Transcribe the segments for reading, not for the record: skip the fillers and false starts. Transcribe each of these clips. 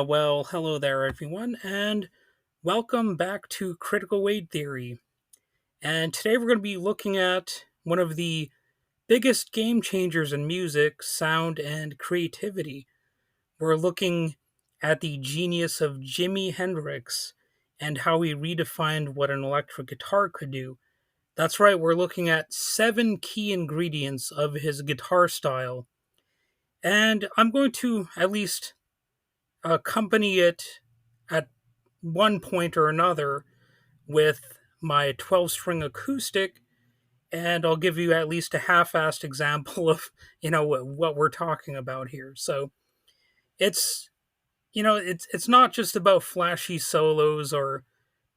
Well, hello there, everyone, and welcome back to Critical Weight Theory. And today we're going to be looking at one of the biggest game changers in music, sound, and creativity. We're looking at the genius of Jimi Hendrix and how he redefined what an electric guitar could do. That's right, we're looking at 7 key ingredients of his guitar style. And I'm going to at least accompany it at one point or another with my 12 string acoustic, and I'll give you at least a half-assed example of what we're talking about here. So it's it's not just about flashy solos or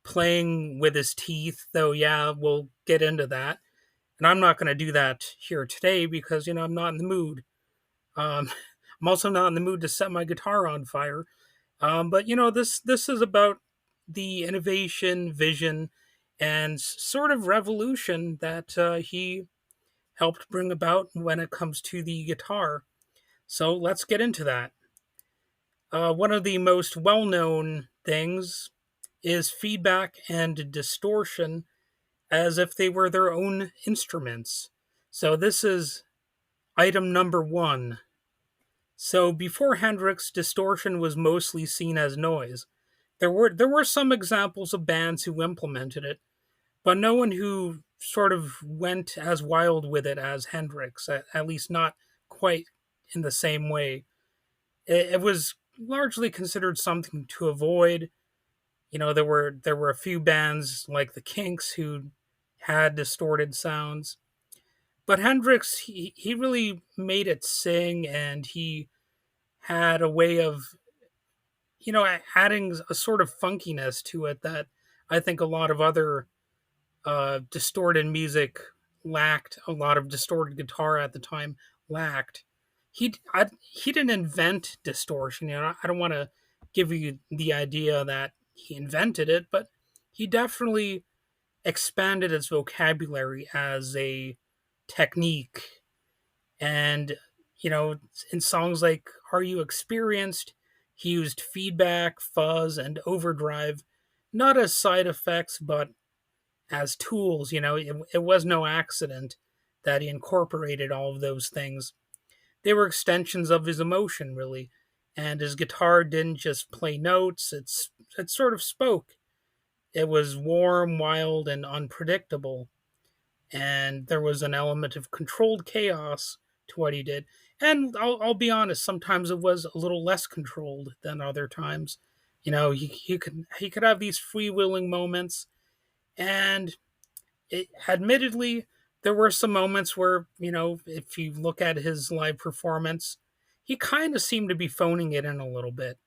playing with his teeth, though. Yeah, we'll get into that, and I'm not going to do that here today because I'm not in the mood. um, I'm also not in the mood to set my guitar on fire. But this is about the innovation, vision, and sort of revolution that he helped bring about when it comes to the guitar. So let's get into that. One of the most well-known things is feedback and distortion, as if they were their own instruments. So this is item number one. So before Hendrix, distortion was mostly seen as noise. There were some examples of bands who implemented it, but no one who sort of went as wild with it as Hendrix, at least not quite in the same way. It was largely considered something to avoid. There were a few bands like the Kinks who had distorted sounds, but Hendrix he really made it sing, and he had a way of adding a sort of funkiness to it that I think a lot of other distorted music lacked. A lot of distorted guitar at the time lacked. He didn't invent distortion. I don't want to give you the idea that he invented it, but he definitely expanded its vocabulary as a technique. And in songs like "Are You Experienced," he used feedback, fuzz, and overdrive, not as side effects, but as tools. It was no accident that he incorporated all of those things. They were extensions of his emotion, really. And his guitar didn't just play notes, it sort of spoke. It was warm, wild, and unpredictable. And there was an element of controlled chaos to what he did. And I'll be honest, sometimes it was a little less controlled than other times. He could have these freewheeling moments, and admittedly, there were some moments where, if you look at his live performance, he kind of seemed to be phoning it in a little bit.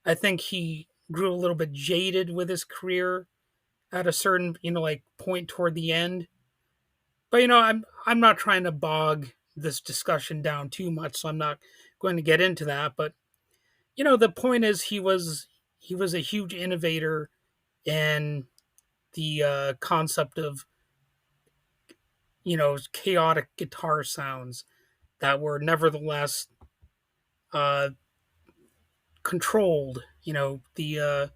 I think he grew a little bit jaded with his career at a certain, like point toward the end. But I'm not trying to bog this discussion down too much, so I'm not going to get into that. But the point is, he was a huge innovator in the concept of chaotic guitar sounds that were nevertheless uh, controlled. The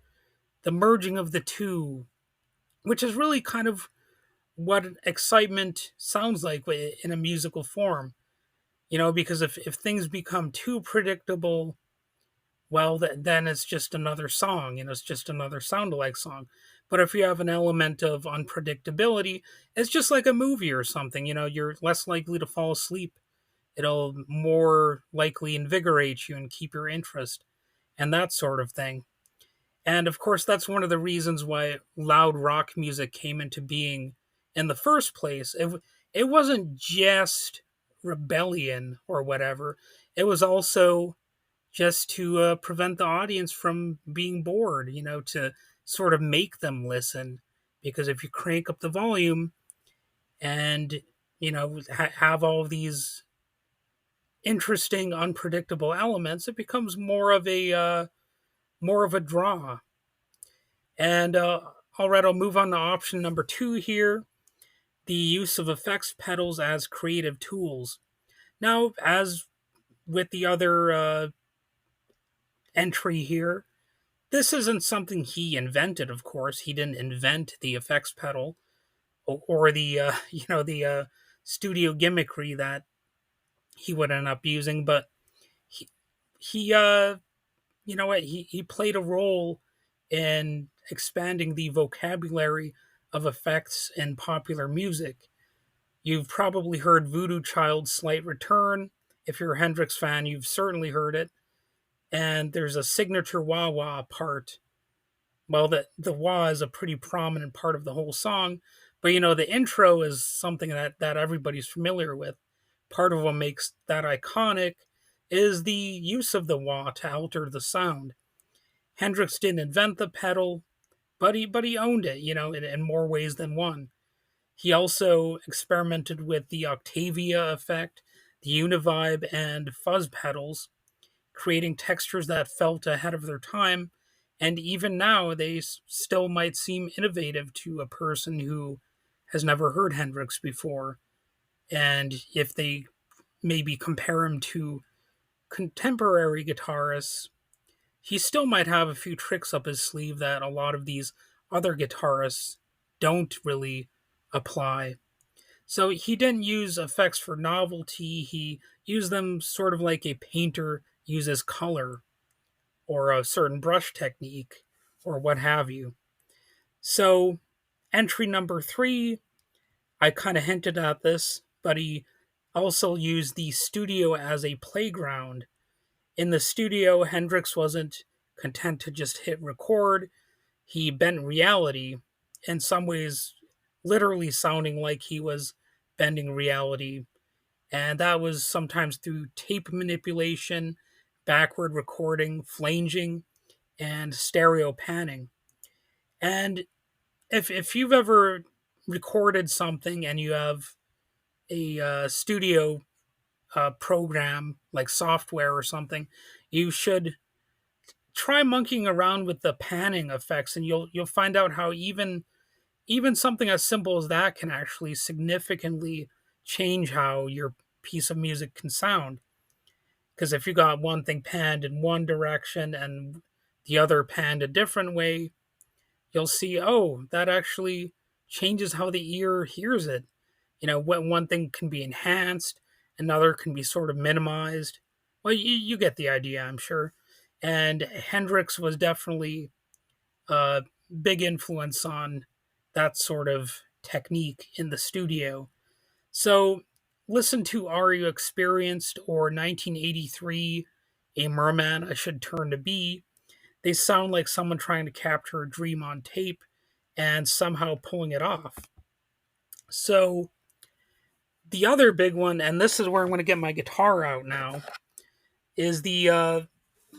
merging of the two, which is really kind of what excitement sounds like in a musical form. Because if things become too predictable, well, then it's just another song. It's just another sound-alike song. But if you have an element of unpredictability, it's just like a movie or something. You're less likely to fall asleep. It'll more likely invigorate you and keep your interest and that sort of thing. And of course, that's one of the reasons why loud rock music came into being in the first place. It wasn't just rebellion or whatever, it was also just to prevent the audience from being bored, to sort of make them listen. Because if you crank up the volume and, have all of these interesting, unpredictable elements, it becomes more of a draw. And all right, I'll move on to option number two here: the use of effects pedals as creative tools. Now, as with the other entry here. This isn't something he invented, of course. He didn't invent the effects pedal or the the studio gimmickry that he would end up using, but he he you know what he played a role in expanding the vocabulary of effects in popular music. You've probably heard Voodoo Child's Slight Return. If you're a Hendrix fan, you've certainly heard it. And there's a signature wah wah part. Well, the wah is a pretty prominent part of the whole song, but the intro is something that everybody's familiar with. Part of what makes that iconic is the use of the wah to alter the sound. Hendrix didn't invent the pedal, but he owned it, in more ways than one. He also experimented with the Octavia effect, the Univibe, and fuzz pedals, creating textures that felt ahead of their time. And even now, they still might seem innovative to a person who has never heard Hendrix before. And if they maybe compare him to contemporary guitarists, he still might have a few tricks up his sleeve that a lot of these other guitarists don't really apply. So he didn't use effects for novelty, he used them sort of like a painter uses color or a certain brush technique or what have you. So, entry number three, I kind of hinted at this, but he also used the studio as a playground. In the studio, Hendrix wasn't content to just hit record, he bent reality, in some ways, literally sounding like he was bending reality. And that was sometimes through tape manipulation, backward recording, flanging, and stereo panning. And if you've ever recorded something and you have a studio program like software or something, you should try monkeying around with the panning effects, and you'll find out how even something as simple as that can actually significantly change how your piece of music can sound. Because if you got one thing panned in one direction and the other panned a different way, you'll see, oh, that actually changes how the ear hears it. When one thing can be enhanced, another can be sort of minimized. Well, you get the idea, I'm sure. And Hendrix was definitely a big influence on that sort of technique in the studio. So listen to Are You Experienced or 1983, A Merman I Should Turn to Be. They sound like someone trying to capture a dream on tape and somehow pulling it off. So the other big one, and this is where I'm going to get my guitar out now, is the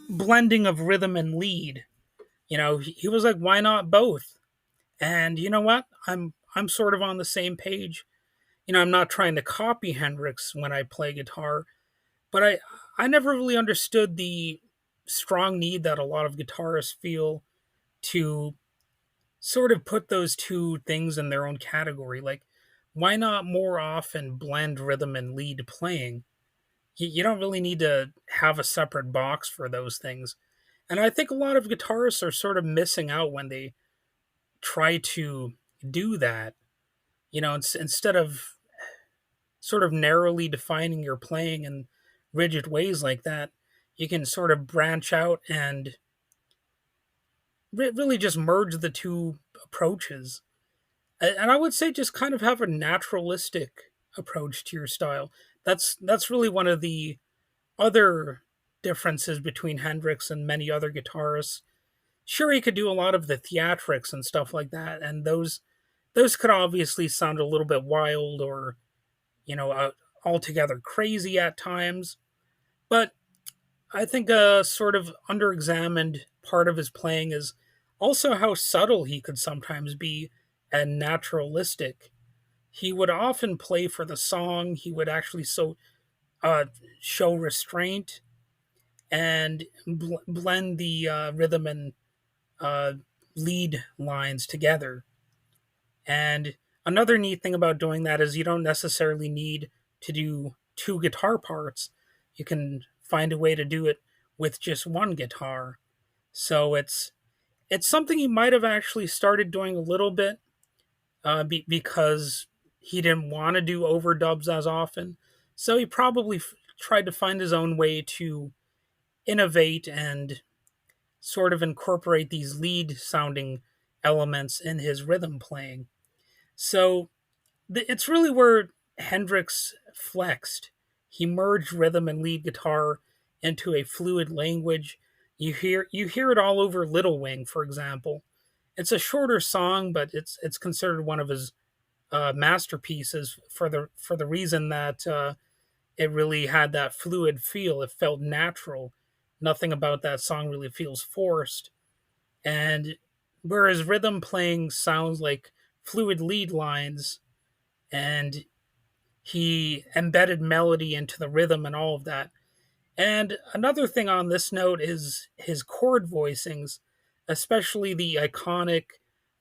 blending of rhythm and lead. He was like, why not both? And you know what? I'm sort of on the same page. I'm not trying to copy Hendrix when I play guitar, but I never really understood the strong need that a lot of guitarists feel to sort of put those two things in their own category. Like, why not more often blend rhythm and lead playing? You don't really need to have a separate box for those things. And I think a lot of guitarists are sort of missing out when they try to do that. Instead of sort of narrowly defining your playing in rigid ways like that, you can sort of branch out and really just merge the two approaches. And I would say just kind of have a naturalistic approach to your style. That's really one of the other differences between Hendrix and many other guitarists. Sure, he could do a lot of the theatrics and stuff like that, and those could obviously sound a little bit wild or altogether crazy at times. But I think a sort of underexamined part of his playing is also how subtle he could sometimes be and naturalistic. He would often play for the song. He would actually uh, show restraint and blend the rhythm and uh, lead lines together. And another neat thing about doing that is you don't necessarily need to do two guitar parts. You can find a way to do it with just one guitar. So it's something he might have actually started doing a little bit because he didn't want to do overdubs as often. So he probably tried to find his own way to innovate and sort of incorporate these lead sounding elements in his rhythm playing. So it's really where Hendrix flexed. He merged rhythm and lead guitar into a fluid language. You hear it all over Little Wing, for example. It's a shorter song, but it's considered one of his masterpieces for the reason that it really had that fluid feel. It felt natural. Nothing about that song really feels forced. And whereas rhythm playing sounds like fluid lead lines, and he embedded melody into the rhythm and all of that. And another thing on this note is his chord voicings, especially the iconic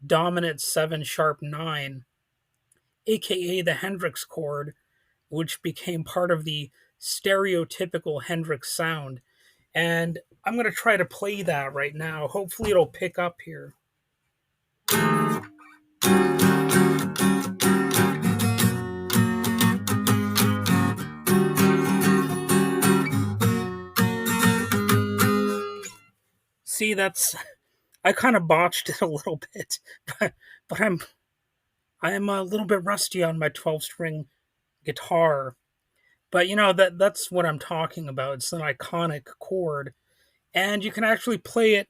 dominant 7 sharp 9, aka the Hendrix chord, which became part of the stereotypical Hendrix sound. And I'm going to try to play that right now. Hopefully, it'll pick up here. See, I kind of botched it a little bit, but I'm a little bit rusty on my 12 string guitar. But that's what I'm talking about. It's an iconic chord, and you can actually play it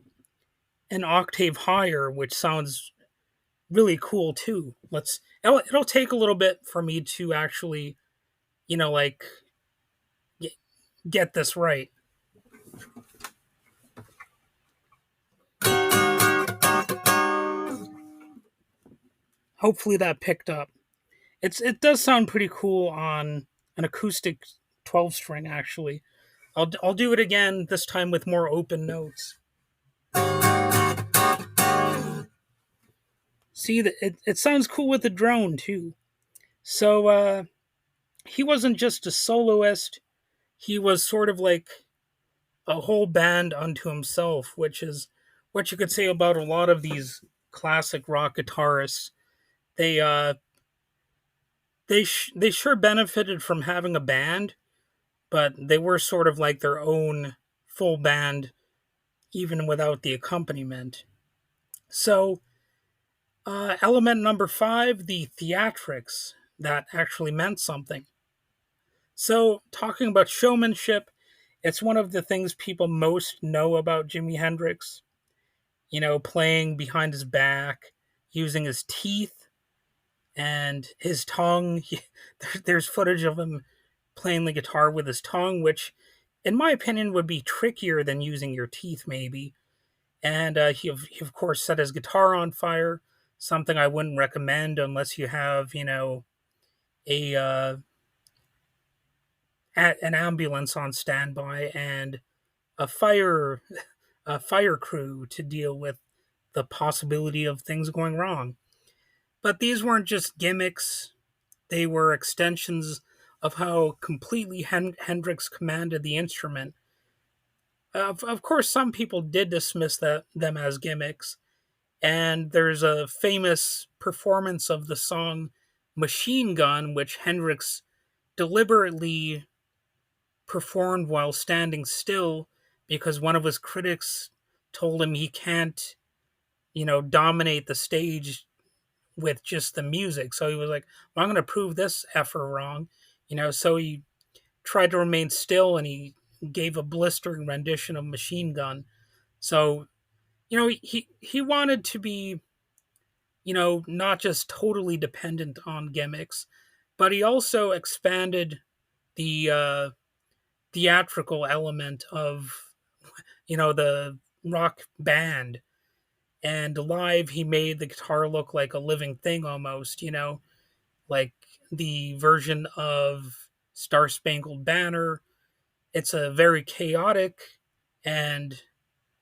an octave higher, which sounds really cool too. It'll take a little bit for me to actually, like get this right. Hopefully that picked up. It does sound pretty cool on an acoustic 12 string actually. I'll do it again this time with more open notes. See that it sounds cool with the drone too. So he wasn't just a soloist, he was sort of like a whole band unto himself, which is what you could say about a lot of these classic rock guitarists. They they sure benefited from having a band, but they were sort of like their own full band even without the accompaniment. So, element number 5, the theatrics that actually meant something. So, talking about showmanship, it's one of the things people most know about Jimi Hendrix. Playing behind his back, using his teeth and his tongue. There's footage of him playing the guitar with his tongue, which, in my opinion, would be trickier than using your teeth, maybe. And he, of course, set his guitar on fire, something I wouldn't recommend unless you have, a an ambulance on standby and a fire crew to deal with the possibility of things going wrong. But these weren't just gimmicks, they were extensions of how completely Hendrix commanded the instrument. Of course, some people did dismiss them as gimmicks, and there's a famous performance of the song Machine Gun, which Hendrix deliberately performed while standing still because one of his critics told him he can't, dominate the stage with just the music. So he was like, well, I'm going to prove this effer wrong. So he tried to remain still and he gave a blistering rendition of Machine Gun. So, he wanted to be, not just totally dependent on gimmicks, but he also expanded the theatrical element of, the rock band. And live, he made the guitar look like a living thing almost, like the version of Star Spangled Banner. It's a very chaotic and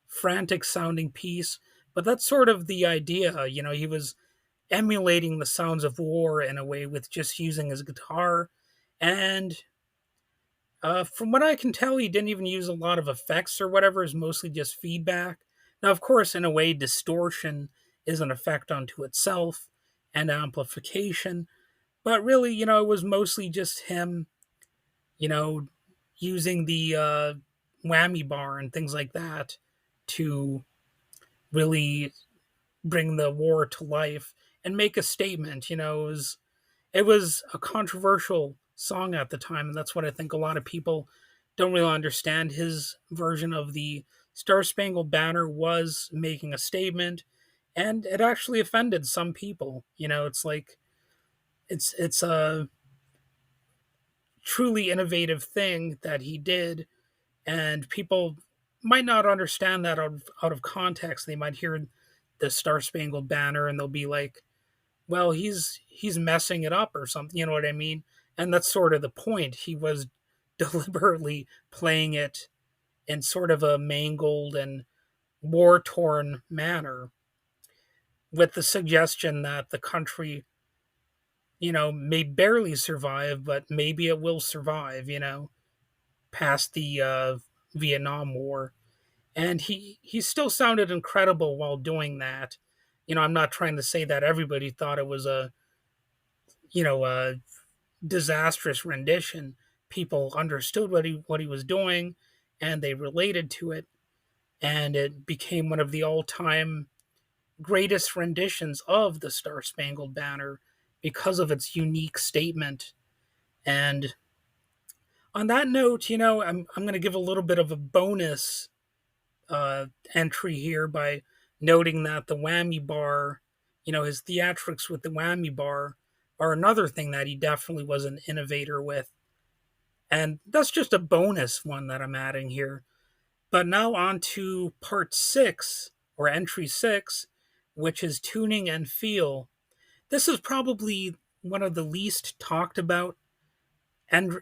frantic sounding piece, but that's sort of the idea. He was emulating the sounds of war in a way with just using his guitar. And From what I can tell, he didn't even use a lot of effects or whatever. It's mostly just feedback. Now, of course, in a way, distortion is an effect unto itself and amplification. But really, it was mostly just him, you know, using the whammy bar and things like that to really bring the war to life and make a statement. It was a controversial song at the time, and that's what I think a lot of people don't really understand. His version of the Star Spangled Banner was making a statement, and it actually offended some people. It's like it's a truly innovative thing that he did, and people might not understand that out of context. They might hear the Star Spangled Banner and they'll be like, well, he's messing it up or something, you know what I mean? And that's sort of the point. He was deliberately playing it in sort of a mangled and war torn manner, with the suggestion that the country, may barely survive, but maybe it will survive, past the Vietnam War. And he still sounded incredible while doing that. I'm not trying to say that everybody thought it was a disastrous rendition. People understood what he was doing, and they related to it, and it became one of the all-time greatest renditions of the Star Spangled Banner because of its unique statement. And on that note, I'm going to give a little bit of a bonus entry here by noting that the whammy bar, his theatrics with the whammy bar, are another thing that he definitely was an innovator with. And that's just a bonus one that I'm adding here. But now on to part six, or entry six, which is tuning and feel. This is probably one of the least talked about and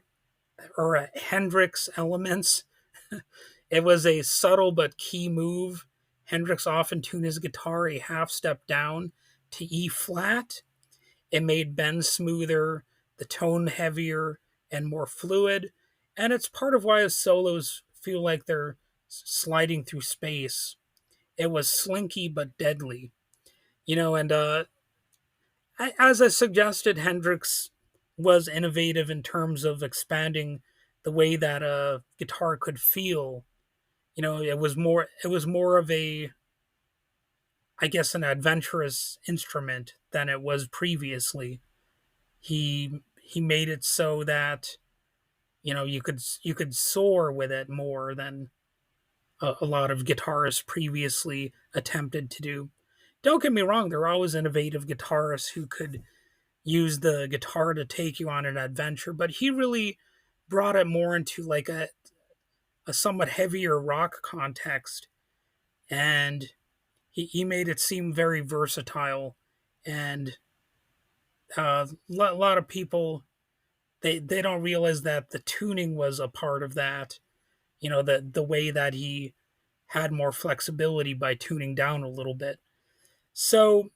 or Hendrix elements. It was a subtle but key move. Hendrix often tuned his guitar a half step down to E flat. It made bends smoother, the tone heavier and more fluid, and it's part of why his solos feel like they're sliding through space. It was slinky but deadly, and as I suggested, Hendrix was innovative in terms of expanding the way that a guitar could feel. It was more of a, I guess, an adventurous instrument than it was previously. He made it so that you could soar with it more than a lot of guitarists previously attempted to do. Don't get me wrong, there are always innovative guitarists who could use the guitar to take you on an adventure, but he really brought it more into like a somewhat heavier rock context, and he made it seem very versatile. And a lot of people, they don't realize that the tuning was a part of that. The way that he had more flexibility by tuning down a little bit. So,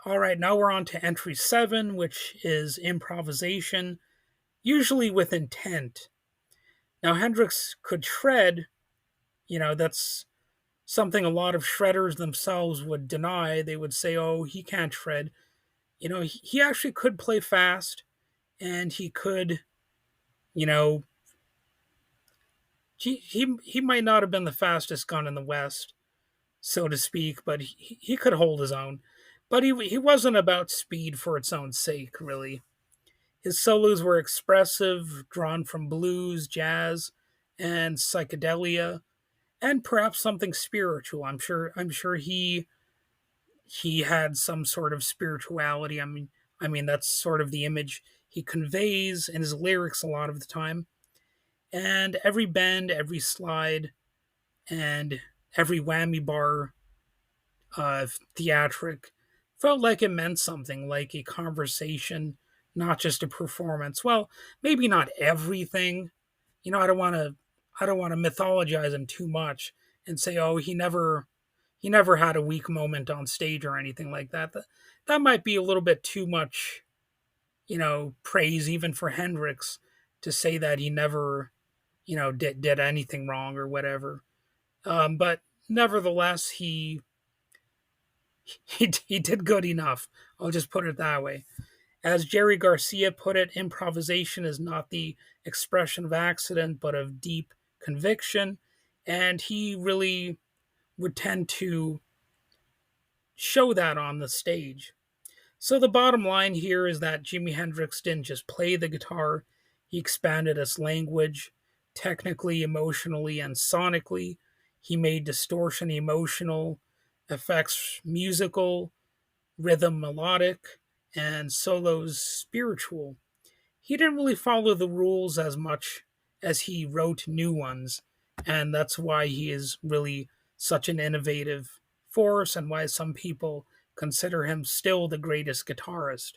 all right, now we're on to entry seven, which is improvisation, usually with intent. Now, Hendrix could shred. That's something a lot of shredders themselves would deny. They would say, oh, he can't shred. He actually could play fast, and he could, you know, he might not have been the fastest gun in the West, so to speak, but he could hold his own. But he wasn't about speed for its own sake, really. His solos were expressive, drawn from blues, jazz, and psychedelia, and perhaps something spiritual. I'm sure he had some sort of spirituality. I mean that's sort of the image he conveys in his lyrics a lot of the time. And every bend, every slide, and every whammy bar theatric felt like it meant something, like a conversation, not just a performance. Well, maybe not everything. I don't want to mythologize him too much and say, oh, he never had a weak moment on stage or anything like that. That might be a little bit too much, praise even for Hendrix. to say that he never, did anything wrong or whatever. But nevertheless, he did good enough. I'll just put it that way. As Jerry Garcia put it, improvisation is not the expression of accident, but of deep conviction. And he really would tend to show that on the stage. So the bottom line here is that Jimi Hendrix didn't just play the guitar, he expanded its language, technically, emotionally, and sonically. He made distortion emotional, effects musical, rhythm melodic, and solos spiritual. He didn't really follow the rules as much as he wrote new ones, and that's why he is really such an innovative force and why some people consider him still the greatest guitarist.